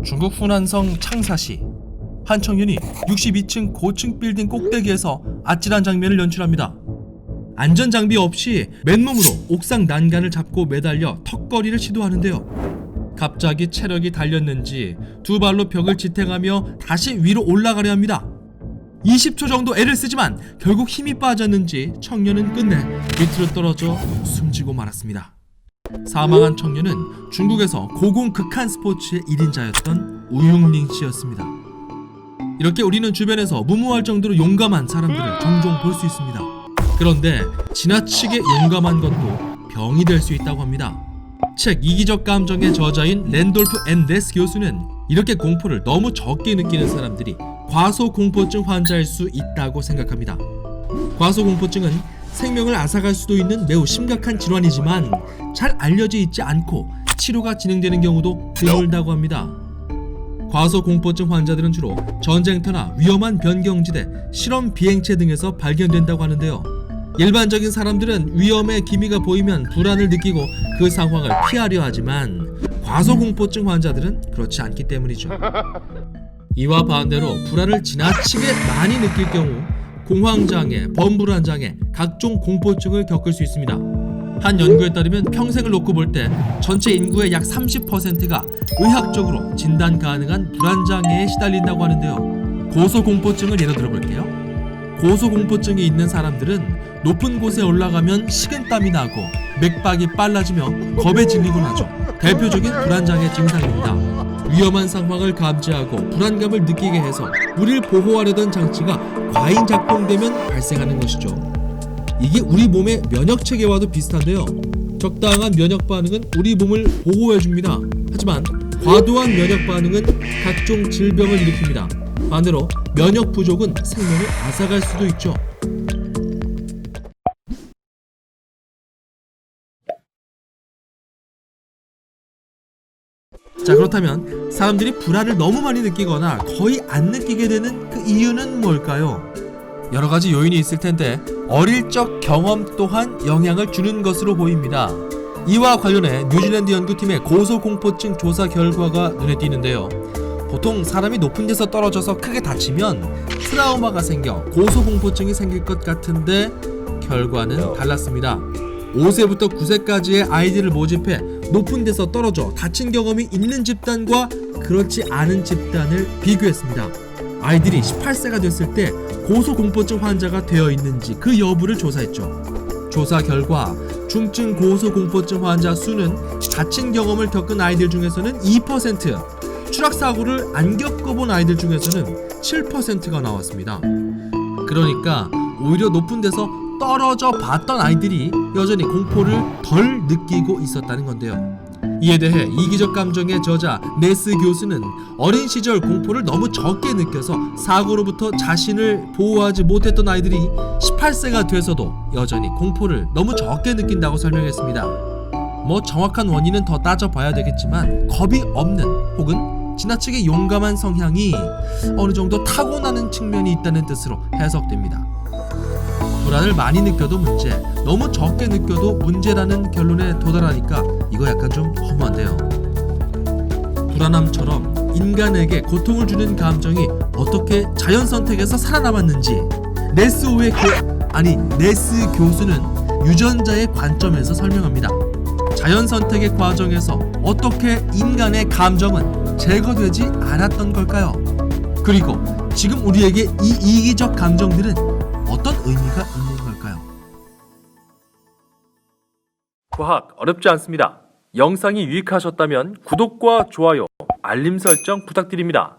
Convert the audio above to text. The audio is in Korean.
중국 후난성 창사시 한 청년이 62층 고층 빌딩 꼭대기에서 아찔한 장면을 연출합니다. 안전장비 없이 맨몸으로 옥상 난간을 잡고 매달려 턱걸이를 시도하는데요. 갑자기 체력이 달렸는지 두 발로 벽을 지탱하며 다시 위로 올라가려 합니다. 20초 정도 애를 쓰지만 결국 힘이 빠졌는지 청년은 끝내 밑으로 떨어져 숨지고 말았습니다. 사망한 청년은 중국에서 고공 극한 스포츠의 1인자였던 우융링 씨였습니다. 이렇게 우리는 주변에서 무모할 정도로 용감한 사람들을 종종 볼 수 있습니다. 그런데 지나치게 용감한 것도 병이 될 수 있다고 합니다. 책 이기적 감정의 저자인 랜돌프 앤 네스 교수는 이렇게 공포를 너무 적게 느끼는 사람들이 과소공포증 환자일 수 있다고 생각합니다. 과소공포증은 생명을 앗아갈 수도 있는 매우 심각한 질환이지만 잘 알려져 있지 않고 치료가 진행되는 경우도 드물다고 합니다. 과소공포증 환자들은 주로 전쟁터나 위험한 변경지대, 실험 비행체 등에서 발견된다고 하는데요. 일반적인 사람들은 위험의 기미가 보이면 불안을 느끼고 그 상황을 피하려 하지만 과소공포증 환자들은 그렇지 않기 때문이죠. 이와 반대로 불안을 지나치게 많이 느낄 경우 공황장애, 범불안장애, 각종 공포증을 겪을 수 있습니다. 한 연구에 따르면 평생을 놓고 볼 때 전체 인구의 약 30%가 의학적으로 진단 가능한 불안장애에 시달린다고 하는데요. 고소공포증을 예로 들어볼게요. 고소공포증이 있는 사람들은 높은 곳에 올라가면 식은땀이 나고 맥박이 빨라지며 겁에 질리곤 하죠. 대표적인 불안장애 증상입니다. 위험한 상황을 감지하고 불안감을 느끼게 해서 우리를 보호하려던 장치가 과잉 작동되면 발생하는 것이죠. 이게 우리 몸의 면역 체계와도 비슷한데요. 적당한 면역 반응은 우리 몸을 보호해줍니다. 하지만 과도한 면역 반응은 각종 질병을 일으킵니다. 반대로 면역 부족은 생명을 앗아갈 수도 있죠. 자, 그렇다면 사람들이 불안을 너무 많이 느끼거나 거의 안 느끼게 되는 그 이유는 뭘까요? 여러 가지 요인이 있을 텐데 어릴 적 경험 또한 영향을 주는 것으로 보입니다. 이와 관련해 뉴질랜드 연구팀의 고소공포증 조사 결과가 눈에 띄는데요. 보통 사람이 높은 데서 떨어져서 크게 다치면 트라우마가 생겨 고소공포증이 생길 것 같은데 결과는 달랐습니다. 5세부터 9세까지의 아이들을 모집해 높은 데서 떨어져 다친 경험이 있는 집단과 그렇지 않은 집단을 비교했습니다. 아이들이 18세가 됐을 때 고소공포증 환자가 되어 있는지 그 여부를 조사했죠. 조사 결과 중증 고소공포증 환자 수는 다친 경험을 겪은 아이들 중에서는 2%, 추락사고를 안 겪어본 아이들 중에서는 7%가 나왔습니다. 그러니까 오히려 높은 데서 떨어져 봤던 아이들이 여전히 공포를 덜 느끼고 있었다는 건데요. 이에 대해 이기적 감정의 저자 네스 교수는 어린 시절 공포를 너무 적게 느껴서 사고로부터 자신을 보호하지 못했던 아이들이 18세가 돼서도 여전히 공포를 너무 적게 느낀다고 설명했습니다. 정확한 원인은 더 따져봐야 되겠지만 겁이 없는 혹은 지나치게 용감한 성향이 어느 정도 타고나는 측면이 있다는 뜻으로 해석됩니다. 불안을 많이 느껴도 문제, 너무 적게 느껴도 문제라는 결론에 도달하니까 이거 약간 좀 허무한데요. 불안함처럼 인간에게 고통을 주는 감정이 어떻게 자연 선택에서 살아남았는지 네스 교수는 유전자의 관점에서 설명합니다. 자연 선택의 과정에서 어떻게 인간의 감정은 제거되지 않았던 걸까요? 그리고 지금 우리에게 이 이기적 감정들은 어떤 의미가 있는 걸까요? 과학 어렵지 않습니다. 영상이 유익하셨다면 구독과 좋아요, 알림 설정 부탁드립니다.